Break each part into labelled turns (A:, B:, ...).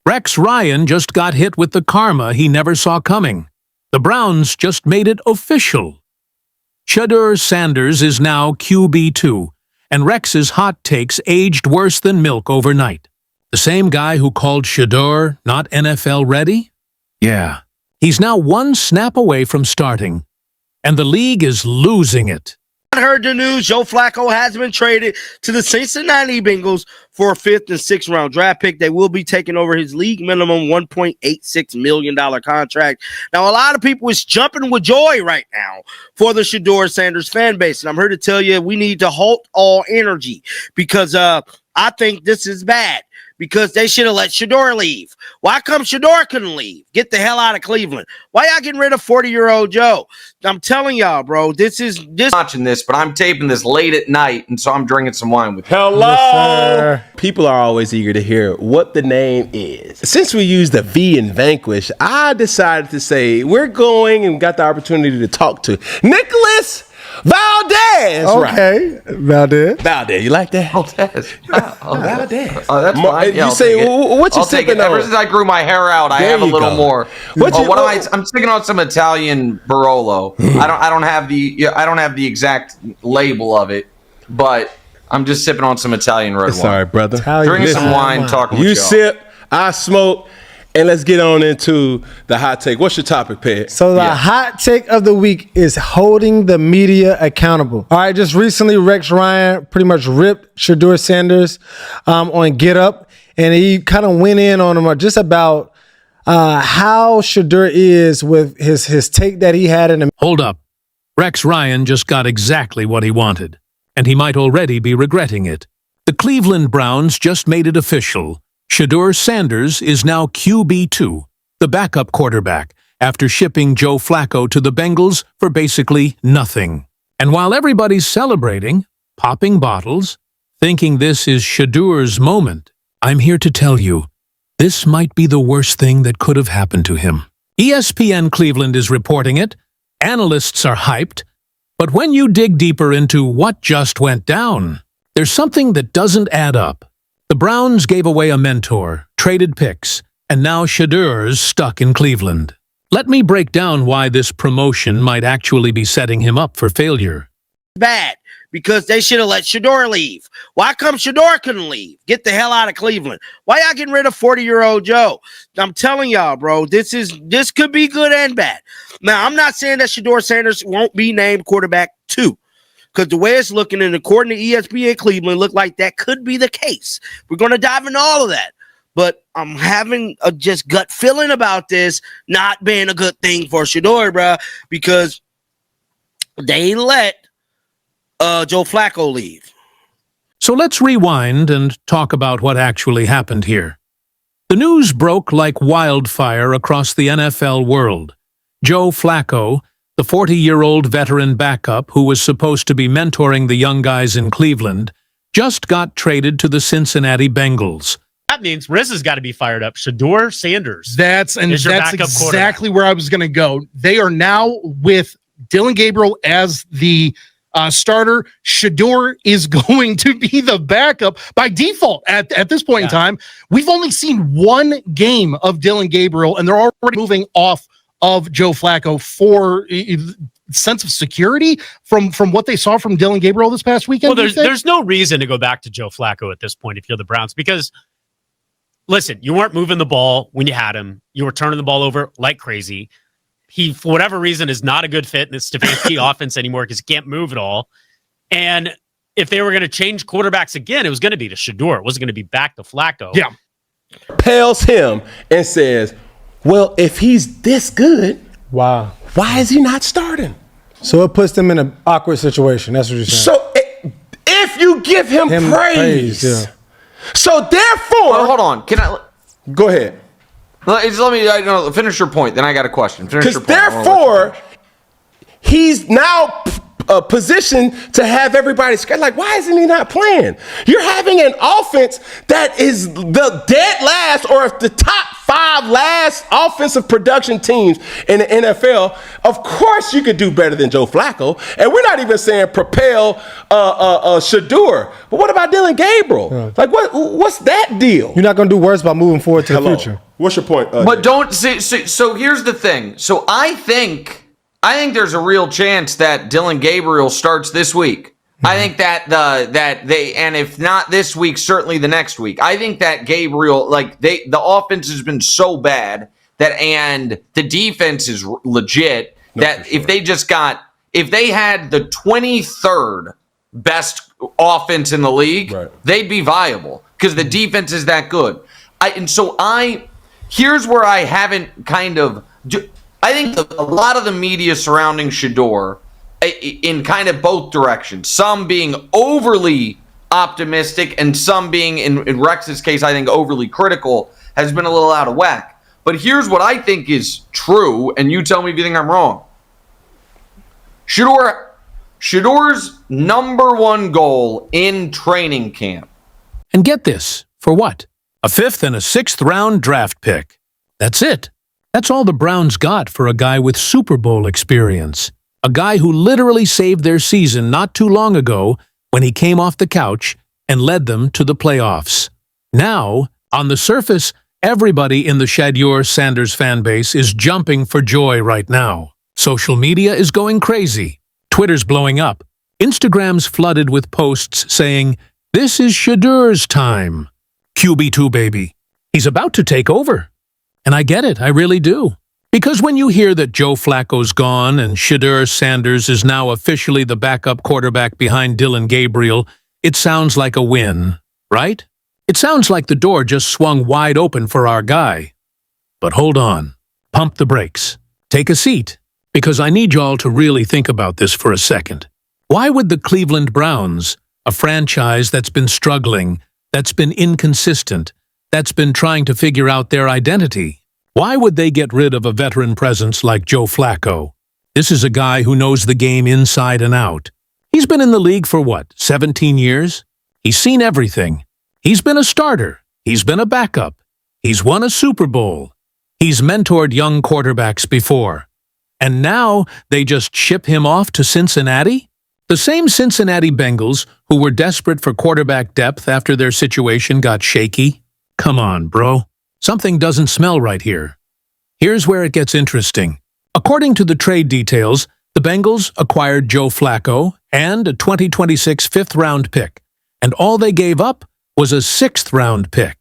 A: Rex Ryan just got hit with the karma he never saw coming. The Browns just made it official. Shedeur Sanders is now QB2, and Rex's hot takes aged worse than milk overnight. The same guy who called Shedeur not NFL ready? Yeah, he's now one snap away from starting, and the league is losing it.
B: I heard the news. Joe Flacco has been traded to the Cincinnati Bengals for a 5th and 6th round draft pick. They will be taking over his league minimum $1.86 million contract. Now, a lot of people is jumping with joy right now for the Shedeur Sanders fan base. And I'm here to tell you we need to halt all energy because I think this is bad. Because they should have let Shedeur leave. Why come Shedeur couldn't leave? Get the hell out of Cleveland. Why y'all getting rid of 40-year-old Joe? I'm telling y'all, bro, this
C: watching this, but I'm taping this late at night, and so I'm drinking some wine with you.
D: Hello! Yes, people are always eager to hear what the name is. Since we used the V in Vanquish, I decided to say we're going and got the opportunity to talk to Nicholas Valdez.
E: Okay, right.
D: Valdez, you like that?
C: Valdez.
D: Valdez.
C: Oh, that's fine. Yeah,
D: you say, what you sipping on?
C: Ever since I grew my hair out, I have a little more. I'm sipping on some Italian Barolo. I don't have the exact label of it, but I'm just sipping on some Italian red wine.
D: Sorry, brother.
C: Drinking some wine, talking with y'all.
D: You sip, I smoke. And let's get on into the hot take. What's your topic, Pat?
E: So the hot take of the week is holding the media accountable. All right, just recently, Rex Ryan pretty much ripped Shedeur Sanders on Get Up, and he kind of went in on him just about how Shedeur is with his take that he had in the.
A: Hold up. Rex Ryan just got exactly what he wanted, and he might already be regretting it. The Cleveland Browns just made it official. Shedeur Sanders is now QB2, the backup quarterback, after shipping Joe Flacco to the Bengals for basically nothing. And while everybody's celebrating, popping bottles, thinking this is Shedeur's moment, I'm here to tell you, this might be the worst thing that could have happened to him. ESPN Cleveland is reporting it, analysts are hyped, but when you dig deeper into what just went down, there's something that doesn't add up. The Browns gave away a mentor, traded picks, and now Shedeur's stuck in Cleveland. Let me break down why this promotion might actually be setting him up for failure.
B: Bad. Because they should have let Shedeur leave. Why come Shedeur couldn't leave? Get the hell out of Cleveland. Why y'all getting rid of 40-year-old Joe? I'm telling y'all, bro, this could be good and bad. Now, I'm not saying that Shedeur Sanders won't be named quarterback 2. Because the way it's looking, and according to ESPN Cleveland, look like that could be the case. We're going to dive into all of that. But I'm having a just gut feeling about this not being a good thing for Shedeur, bro, because they let Joe Flacco leave.
A: So let's rewind and talk about what actually happened here. The news broke like wildfire across the NFL world. Joe Flacco, the 40-year-old veteran backup who was supposed to be mentoring the young guys in Cleveland, just got traded to the Cincinnati Bengals.
F: That means Riz has got to be fired up. Shedeur Sanders.
G: That's exactly where I was going to go. They are now with Dylan Gabriel as the starter. Shedeur is going to be the backup by default at this point in time. We've only seen one game of Dylan Gabriel, and they're already moving off of Joe Flacco for sense of security from what they saw from Dylan Gabriel this past weekend.
F: Well, there's no reason to go back to Joe Flacco at this point if you're the Browns, because listen, you weren't moving the ball when you had him. You were turning the ball over like crazy. He, for whatever reason, is not a good fit in the Stefanski offense anymore because he can't move at all. And if they were going to change quarterbacks again, it was going to be to Shedeur. It wasn't going to be back to Flacco.
D: Yeah. Pales him and says, well, if he's this good,
E: wow,
D: why is he not starting?
E: So it puts them in an awkward situation. That's what you're saying.
D: So if you give him praise. Yeah. So therefore,
C: hold on. Can I
D: go ahead?
C: Let me finish your point. Then I got a question. Finish your point.
D: Therefore, he's now position to have everybody scared. Like, why isn't he not playing? You're having an offense that is the dead last or if the top 5 last offensive production teams in the NFL. Of course you could do better than Joe Flacco. And we're not even saying propel Shedeur. But what about Dylan Gabriel? Yeah. Like, what's that deal?
E: You're not going to do worse by moving forward to the future.
D: What's your point?
C: But don't see. So here's the thing. So I think there's a real chance that Dylan Gabriel starts this week. I think that they, and if not this week, certainly the next week. I think that Gabriel, the offense has been so bad and the defense is legit that sure. If they had the 23rd best offense in the league, right, they'd be viable because the defense is that good. Here's where I haven't I think a lot of the media surrounding Shedeur in kind of both directions, some being overly optimistic and some being, in Rex's case, I think overly critical, has been a little out of whack. But here's what I think is true, and you tell me if you think I'm wrong. Shedeur's number one goal in training camp.
A: And get this, for what? A 5th and a 6th round draft pick. That's it. That's all the Browns got for a guy with Super Bowl experience. A guy who literally saved their season not too long ago when he came off the couch and led them to the playoffs. Now, on the surface, everybody in the Shedeur Sanders fan base is jumping for joy right now. Social media is going crazy. Twitter's blowing up. Instagram's flooded with posts saying, "This is Shedeur's time. QB2 baby. He's about to take over." And I get it, I really do. Because when you hear that Joe Flacco's gone and Shedeur Sanders is now officially the backup quarterback behind Dylan Gabriel, it sounds like a win, right? It sounds like the door just swung wide open for our guy. But hold on. Pump the brakes. Take a seat. Because I need y'all to really think about this for a second. Why would the Cleveland Browns, a franchise that's been struggling, that's been inconsistent, that's been trying to figure out their identity, why would they get rid of a veteran presence like Joe Flacco? This is a guy who knows the game inside and out. He's been in the league for 17 years? He's seen everything. He's been a starter. He's been a backup. He's won a Super Bowl. He's mentored young quarterbacks before. And now they just ship him off to Cincinnati? The same Cincinnati Bengals who were desperate for quarterback depth after their situation got shaky? Come on, bro. Something doesn't smell right here. Here's where it gets interesting. According to the trade details, the Bengals acquired Joe Flacco and a 2026 5th-round pick, and all they gave up was a 6th-round pick.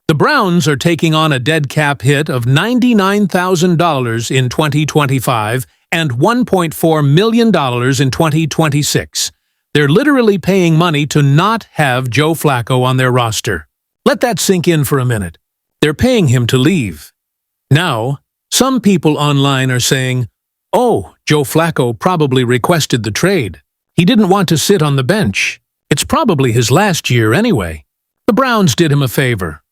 A: The Browns are taking on a dead cap hit of $99,000 in 2025 and $1.4 million in 2026. They're literally paying money to not have Joe Flacco on their roster. Let that sink in for a minute. They're paying him to leave. Now, some people online are saying, "Oh, Joe Flacco probably requested the trade. He didn't want to sit on the bench. It's probably his last year anyway. The Browns did him a favor."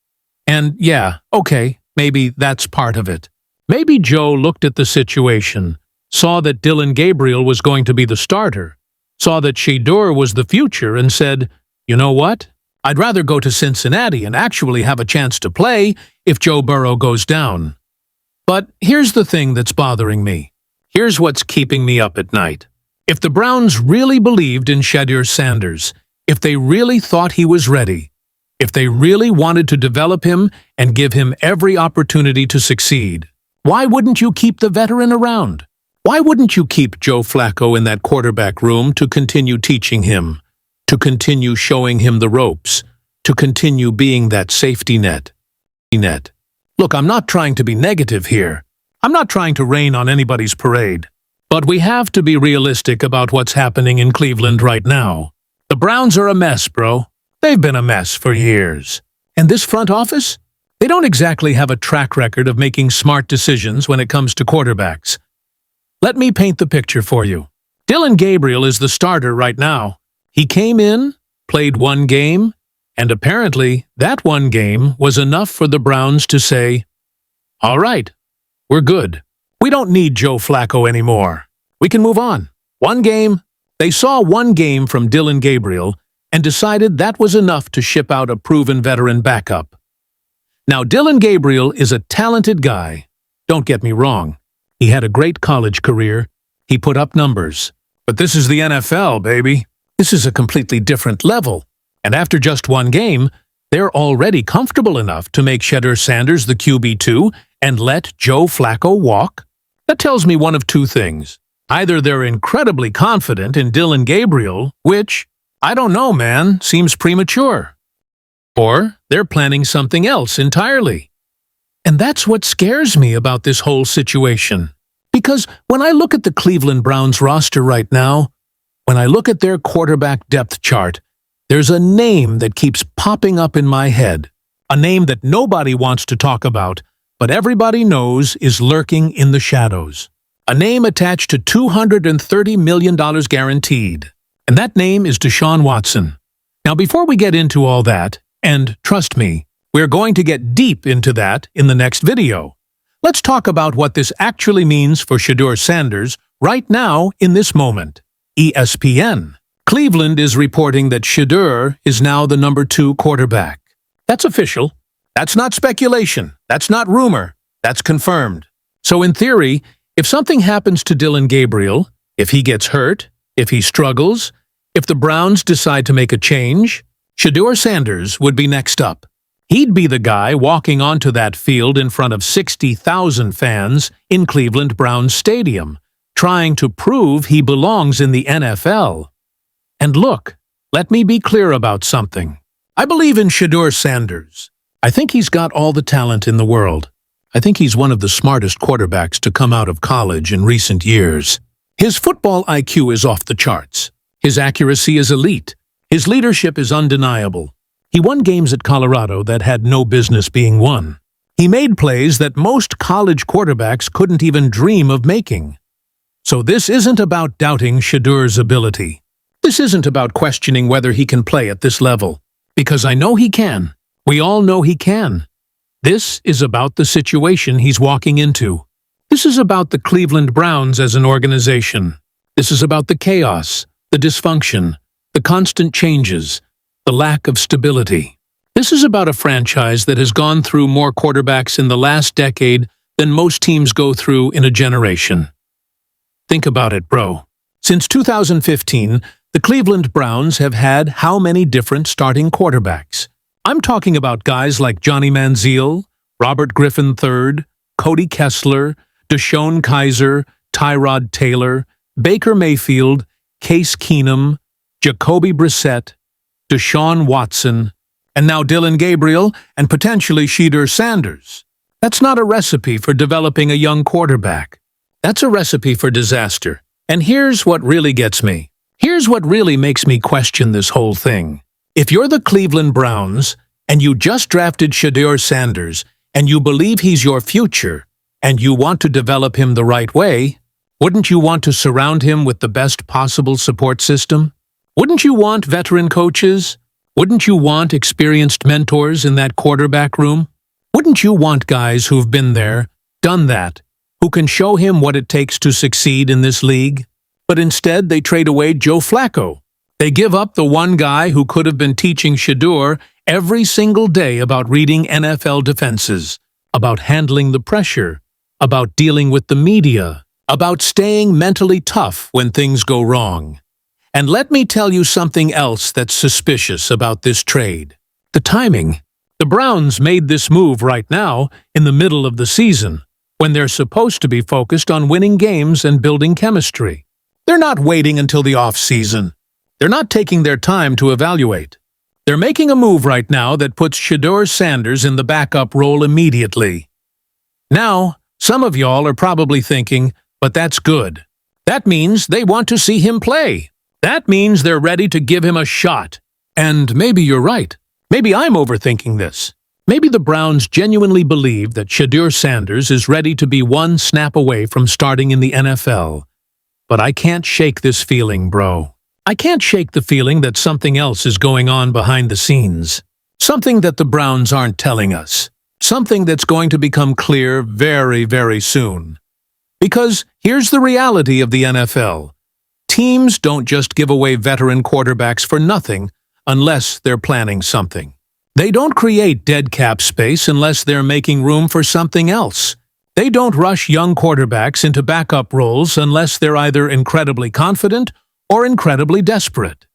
A: And yeah, okay, maybe that's part of it. Maybe Joe looked at the situation, saw that Dylan Gabriel was going to be the starter, saw that Shedeur was the future and said, "You know what? I'd rather go to Cincinnati and actually have a chance to play if Joe Burrow goes down." But here's the thing that's bothering me. Here's what's keeping me up at night. If the Browns really believed in Shedeur Sanders, if they really thought he was ready, if they really wanted to develop him and give him every opportunity to succeed, why wouldn't you keep the veteran around? Why wouldn't you keep Joe Flacco in that quarterback room to continue teaching him, to continue showing him the ropes, to continue being that safety net? Look, I'm not trying to be negative here. I'm not trying to rain on anybody's parade. But we have to be realistic about what's happening in Cleveland right now. The Browns are a mess, bro. They've been a mess for years. And this front office? They don't exactly have a track record of making smart decisions when it comes to quarterbacks. Let me paint the picture for you. Dylan Gabriel is the starter right now. He came in, played one game, and apparently that one game was enough for the Browns to say, "All right, we're good. We don't need Joe Flacco anymore. We can move on. One game, They saw one game from Dillon Gabriel and decided that was enough to ship out a proven veteran backup. Now, Dillon Gabriel is a talented guy. Don't get me wrong. He had a great college career. He put up numbers. But this is the NFL, baby. This is a completely different level. And after just one game, they're already comfortable enough to make Shedeur Sanders the QB2 and let Joe Flacco walk? That tells me one of two things. Either they're incredibly confident in Dillon Gabriel, which, I don't know, man, seems premature. Or they're planning something else entirely. And that's what scares me about this whole situation. Because when I look at the Cleveland Browns roster right now, when I look at their quarterback depth chart, there's a name that keeps popping up in my head. A name that nobody wants to talk about, but everybody knows is lurking in the shadows. A name attached to $230 million guaranteed. And that name is Deshaun Watson. Now, before we get into all that, and trust me, we're going to get deep into that in the next video. Let's talk about what this actually means for Shedeur Sanders right now in this moment. ESPN. Cleveland is reporting that Shedeur is now the number 2 quarterback. That's official. That's not speculation. That's not rumor. That's confirmed. So in theory, if something happens to Dillon Gabriel, if he gets hurt, if he struggles, if the Browns decide to make a change, Shedeur Sanders would be next up. He'd be the guy walking onto that field in front of 60,000 fans in Cleveland Browns Stadium, trying to prove he belongs in the NFL. And look, let me be clear about something. I believe in Shedeur Sanders. I think he's got all the talent in the world. I think he's one of the smartest quarterbacks to come out of college in recent years. His football IQ is off the charts. His accuracy is elite. His leadership is undeniable. He won games at Colorado that had no business being won. He made plays that most college quarterbacks couldn't even dream of making. So this isn't about doubting Shedeur's ability. This isn't about questioning whether he can play at this level. Because I know he can. We all know he can. This is about the situation he's walking into. This is about the Cleveland Browns as an organization. This is about the chaos, the dysfunction, the constant changes, the lack of stability. This is about a franchise that has gone through more quarterbacks in the last decade than most teams go through in a generation. Think about it, bro. Since 2015, the Cleveland Browns have had how many different starting quarterbacks? I'm talking about guys like Johnny Manziel, Robert Griffin III, Cody Kessler, Deshaun Kaiser, Tyrod Taylor, Baker Mayfield, Case Keenum, Jacoby Brissett, Deshaun Watson, and now Dillon Gabriel and potentially Shedeur Sanders. That's not a recipe for developing a young quarterback. That's a recipe for disaster. And here's what really gets me. Here's what really makes me question this whole thing. If you're the Cleveland Browns and you just drafted Shedeur Sanders and you believe he's your future and you want to develop him the right way, wouldn't you want to surround him with the best possible support system? Wouldn't you want veteran coaches? Wouldn't you want experienced mentors in that quarterback room? Wouldn't you want guys who've been there, done that, who can show him what it takes to succeed in this league? But instead, they trade away Joe Flacco. They give up the one guy who could have been teaching Shedeur every single day about reading NFL defenses, about handling the pressure, about dealing with the media, about staying mentally tough when things go wrong. And let me tell you something else that's suspicious about this trade. The timing. The Browns made this move right now in the middle of the season, when they're supposed to be focused on winning games and building chemistry. They're not waiting until the off-season. They're not taking their time to evaluate. They're making a move right now that puts Shedeur Sanders in the backup role immediately. Now, some of y'all are probably thinking, but that's good. That means they want to see him play. That means they're ready to give him a shot. And maybe you're right. Maybe I'm overthinking this. Maybe the Browns genuinely believe that Shedeur Sanders is ready to be one snap away from starting in the NFL. But I can't shake this feeling, bro. I can't shake the feeling that something else is going on behind the scenes. Something that the Browns aren't telling us. Something that's going to become clear very, very soon. Because here's the reality of the NFL. teams don't just give away veteran quarterbacks for nothing unless they're planning something. They don't create dead cap space unless they're making room for something else. They don't rush young quarterbacks into backup roles unless they're either incredibly confident or incredibly desperate.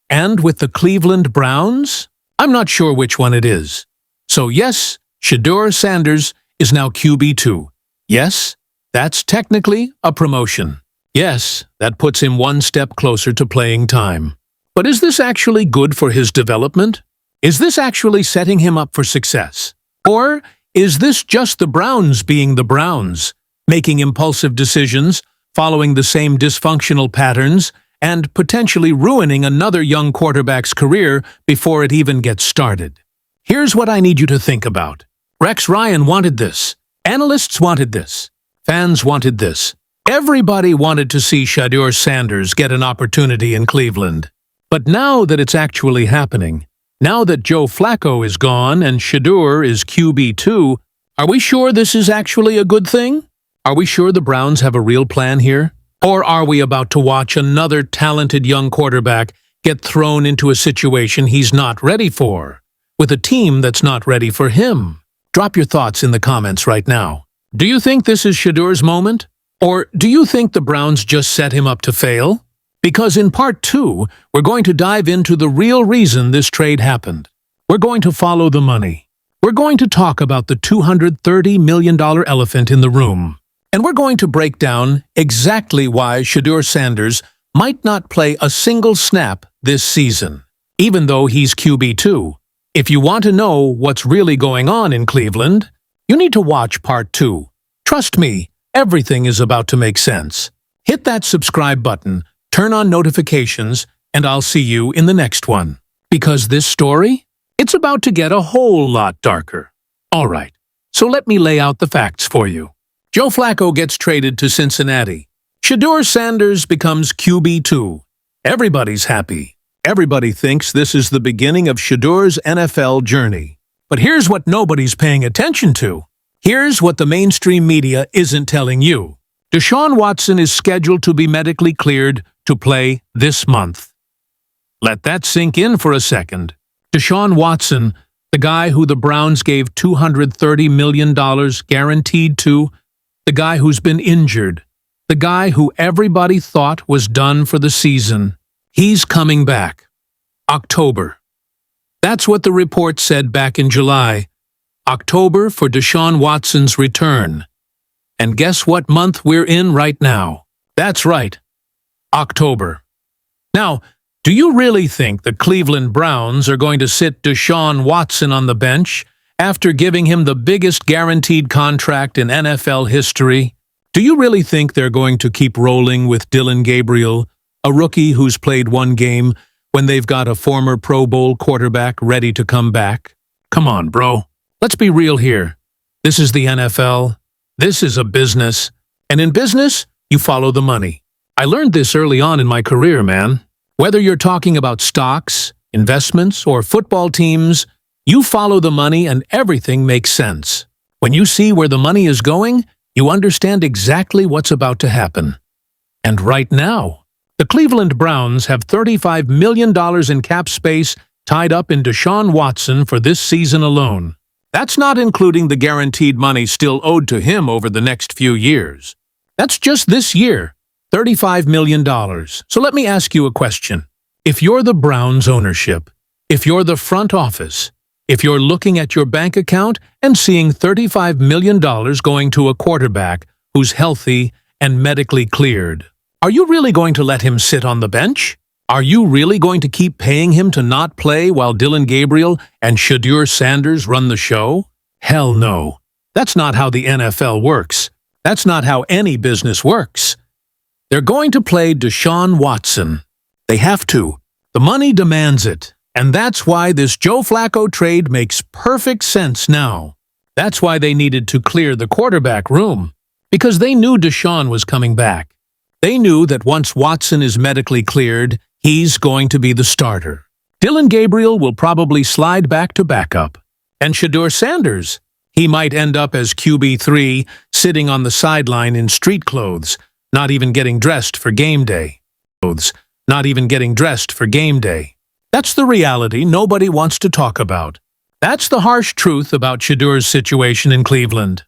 A: And with the Cleveland Browns, I'm not sure which one it is. So yes, Shedeur Sanders is now QB2. Yes, that's technically a promotion. Yes, that puts him one step closer to playing time. But is this actually good for his development? Is this actually setting him up for success? Or is this just the Browns being the Browns, making impulsive decisions, following the same dysfunctional patterns, and potentially ruining another young quarterback's career before it even gets started? Here's what I need you to think about. Rex Ryan wanted this. Analysts wanted this. Fans wanted this. Everybody wanted to see Shedeur Sanders get an opportunity in Cleveland. But now that it's actually happening, now that Joe Flacco is gone and Shedeur is QB2, are we sure this is actually a good thing? Are we sure the Browns have a real plan here? Or are we about to watch another talented young quarterback get thrown into a situation he's not ready for, with a team that's not ready for him? Drop your thoughts in the comments right now. Do you think this is Shedeur's moment? Or do you think the Browns just set him up to fail? Because in part 2, we're going to dive into the real reason this trade happened. We're going to follow the money. We're going to talk about the $230 million elephant in the room. And we're going to break down exactly why Shedeur Sanders might not play a single snap this season, even though he's QB2. If you want to know what's really going on in Cleveland, you need to watch part 2. Trust me, everything is about to make sense. Hit that subscribe button, turn on notifications, and I'll see you in the next one. Because this story, it's about to get a whole lot darker. All right, so let me lay out the facts for you. Joe Flacco gets traded to Cincinnati. Shedeur Sanders becomes QB2. Everybody's happy. Everybody thinks this is the beginning of Shedeur's NFL journey. But here's what nobody's paying attention to. Here's what the mainstream media isn't telling you. Deshaun Watson is scheduled to be medically cleared to play this month. Let that sink in for a second. Deshaun Watson, the guy who the Browns gave $230 million guaranteed to, the guy who's been injured, the guy who everybody thought was done for the season, he's coming back. October. That's what the report said back in July. October for Deshaun Watson's return. And guess what month we're in right now? That's right, October. Now, do you really think the Cleveland Browns are going to sit Deshaun Watson on the bench after giving him the biggest guaranteed contract in NFL history? Do you really think they're going to keep rolling with Dillon Gabriel, a rookie who's played one game, when they've got a former Pro Bowl quarterback ready to come back? Come on, bro. Let's be real here. This is the NFL. This is a business. And in business, you follow the money. I learned this early on in my career, man. Whether you're talking about stocks, investments, or football teams, you follow the money and everything makes sense. When you see where the money is going, you understand exactly what's about to happen. And right now, the Cleveland Browns have $35 million in cap space tied up in Deshaun Watson for this season alone. That's not including the guaranteed money still owed to him over the next few years. That's just this year, $35 million. So let me ask you a question. If you're the Browns ownership, if you're the front office, if you're looking at your bank account and seeing $35 million going to a quarterback who's healthy and medically cleared, are you really going to let him sit on the bench? Are you really going to keep paying him to not play while Dillon Gabriel and Shedeur Sanders run the show? Hell no. That's not how the NFL works. That's not how any business works. They're going to play Deshaun Watson. They have to. The money demands it. And that's why this Joe Flacco trade makes perfect sense now. That's why they needed to clear the quarterback room. Because they knew Deshaun was coming back. They knew that once Watson is medically cleared, he's going to be the starter. Dillon Gabriel will probably slide back to backup. And Shedeur Sanders, he might end up as QB3, sitting on the sideline in street clothes, not even getting dressed for game day. clothes, not even getting dressed for game day. That's the reality nobody wants to talk about. That's the harsh truth about Shedeur's situation in Cleveland.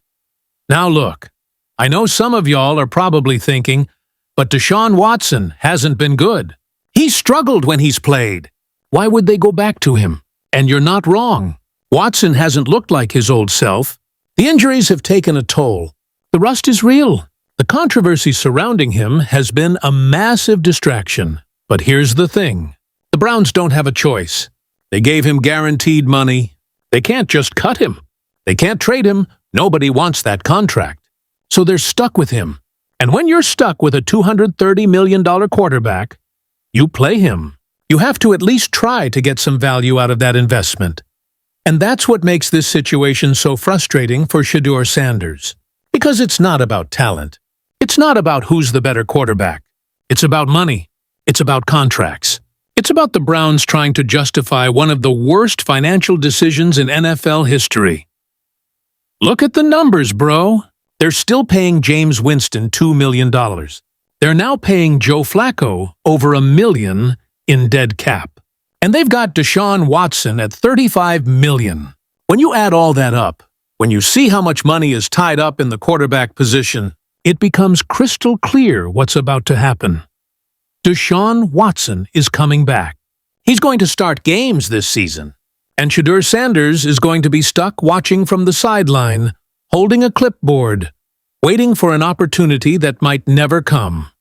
A: Now look, I know some of y'all are probably thinking, but Deshaun Watson hasn't been good. He's struggled when he's played. Why would they go back to him? And you're not wrong. Watson hasn't looked like his old self. The injuries have taken a toll. The rust is real. The controversy surrounding him has been a massive distraction. But here's the thing. The Browns don't have a choice. They gave him guaranteed money. They can't just cut him. They can't trade him. Nobody wants that contract. So they're stuck with him. And when you're stuck with a $230 million quarterback, you play him. You have to at least try to get some value out of that investment. And that's what makes this situation so frustrating for Shedeur Sanders. Because it's not about talent. It's not about who's the better quarterback. It's about money. It's about contracts. It's about the Browns trying to justify one of the worst financial decisions in NFL history. Look at the numbers, bro. They're still paying James Winston $2 million. They're now paying Joe Flacco over $1 million in dead cap. And they've got Deshaun Watson at $35 million. When you add all that up, when you see how much money is tied up in the quarterback position, it becomes crystal clear what's about to happen. Deshaun Watson is coming back. He's going to start games this season. And Shedeur Sanders is going to be stuck watching from the sideline, holding a clipboard, waiting for an opportunity that might never come.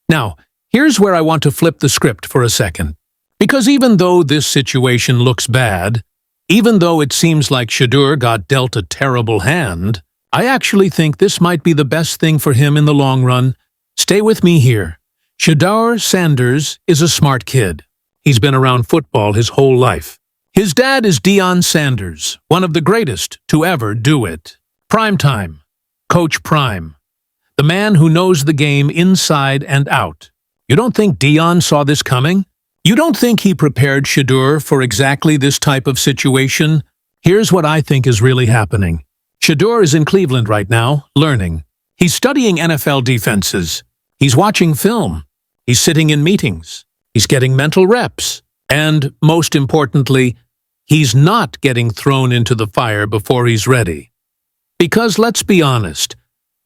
A: Now, here's where I want to flip the script for a second. Because even though this situation looks bad, even though it seems like Shedeur got dealt a terrible hand, I actually think this might be the best thing for him in the long run. Stay with me here. Shedeur Sanders is a smart kid. He's been around football his whole life. His dad is Deion Sanders, one of the greatest to ever do it. Primetime, Coach Prime, the man who knows the game inside and out. You don't think Deion saw this coming? You don't think he prepared Shedeur for exactly this type of situation? Here's what I think is really happening. Shedeur is in Cleveland right now, learning. He's studying NFL defenses. He's watching film. He's sitting in meetings. He's getting mental reps. And, most importantly, he's not getting thrown into the fire before he's ready. Because, let's be honest,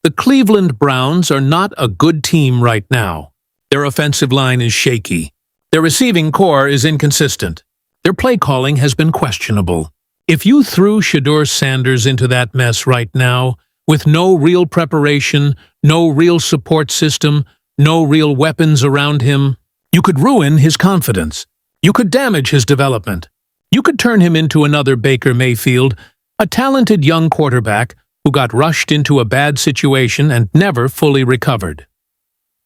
A: the Cleveland Browns are not a good team right now. Their offensive line is shaky. Their receiving core is inconsistent. Their play calling has been questionable. If you threw Shedeur Sanders into that mess right now, with no real preparation, no real support system, no real weapons around him, you could ruin his confidence. You could damage his development. You could turn him into another Baker Mayfield, a talented young quarterback who got rushed into a bad situation and never fully recovered.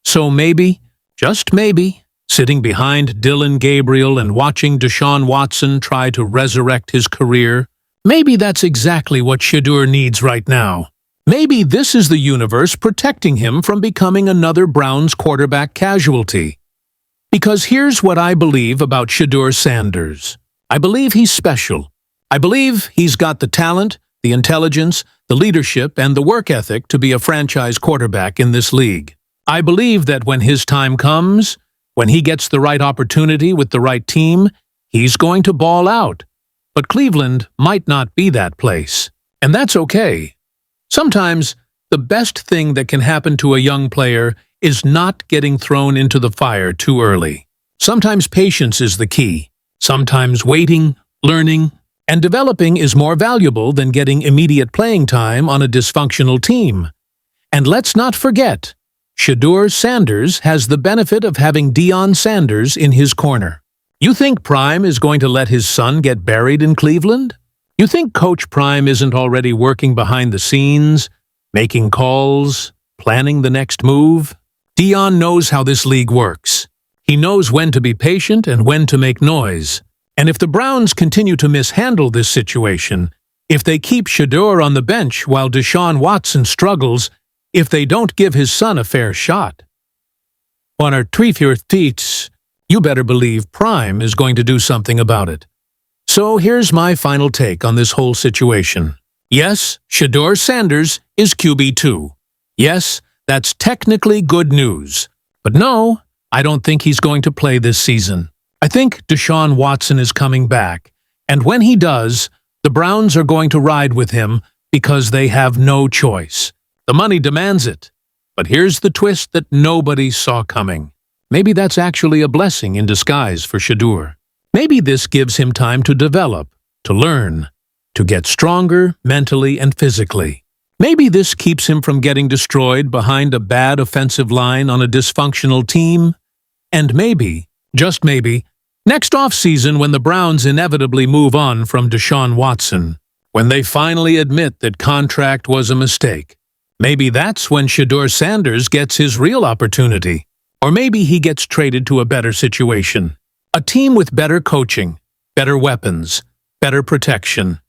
A: So maybe, just maybe, sitting behind Dylan Gabriel and watching Deshaun Watson try to resurrect his career, maybe that's exactly what Shedeur needs right now. Maybe this is the universe protecting him from becoming another Browns quarterback casualty. Because here's what I believe about Shedeur Sanders. I believe he's special. I believe he's got the talent, the intelligence, the leadership, and the work ethic to be a franchise quarterback in this league. I believe that when his time comes, when he gets the right opportunity with the right team, he's going to ball out. But Cleveland might not be that place. And that's okay. Sometimes, the best thing that can happen to a young player is not getting thrown into the fire too early. Sometimes patience is the key. Sometimes waiting, learning, and developing is more valuable than getting immediate playing time on a dysfunctional team. And let's not forget, Shedeur Sanders has the benefit of having Deion Sanders in his corner. You think Prime is going to let his son get buried in Cleveland? You think Coach Prime isn't already working behind the scenes, making calls, planning the next move? Deion knows how this league works. He knows when to be patient and when to make noise. And if the Browns continue to mishandle this situation, if they keep Shedeur on the bench while Deshaun Watson struggles, if they don't give his son a fair shot, on our teats, you better believe Prime is going to do something about it. So here's my final take on this whole situation. Yes, Shedeur Sanders is QB2. Yes, that's technically good news. But no, I don't think he's going to play this season. I think Deshaun Watson is coming back, and when he does, the Browns are going to ride with him because they have no choice. The money demands it. But here's the twist that nobody saw coming. Maybe that's actually a blessing in disguise for Shedeur. Maybe this gives him time to develop, to learn, to get stronger mentally and physically. Maybe this keeps him from getting destroyed behind a bad offensive line on a dysfunctional team. And maybe, just maybe, next offseason when the Browns inevitably move on from Deshaun Watson, when they finally admit that contract was a mistake, maybe that's when Shedeur Sanders gets his real opportunity. Or maybe he gets traded to a better situation. A team with better coaching, better weapons, better protection.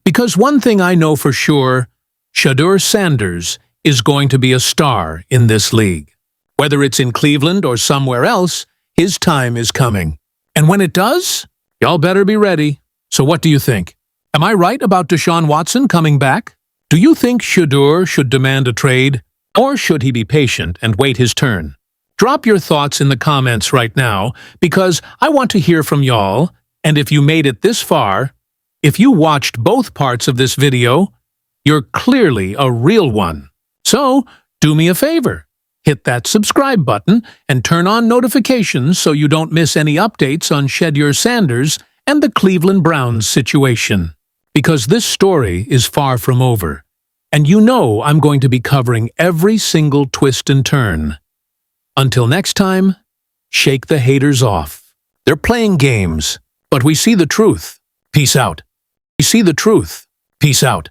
A: Because one thing I know for sure, Shedeur Sanders is going to be a star in this league. Whether it's in Cleveland or somewhere else, his time is coming. And when it does, y'all better be ready. So what do you think? Am I right about Deshaun Watson coming back? Do you think Shedeur should demand a trade? Or should he be patient and wait his turn? Drop your thoughts in the comments right now, because I want to hear from y'all, and if you made it this far, if you watched both parts of this video, you're clearly a real one. So, do me a favor. Hit that subscribe button and turn on notifications so you don't miss any updates on Shedeur Sanders and the Cleveland Browns situation. Because this story is far from over, and you know I'm going to be covering every single twist and turn. Until next time, shake the haters off. They're playing games, but we see the truth. Peace out. We see the truth. Peace out.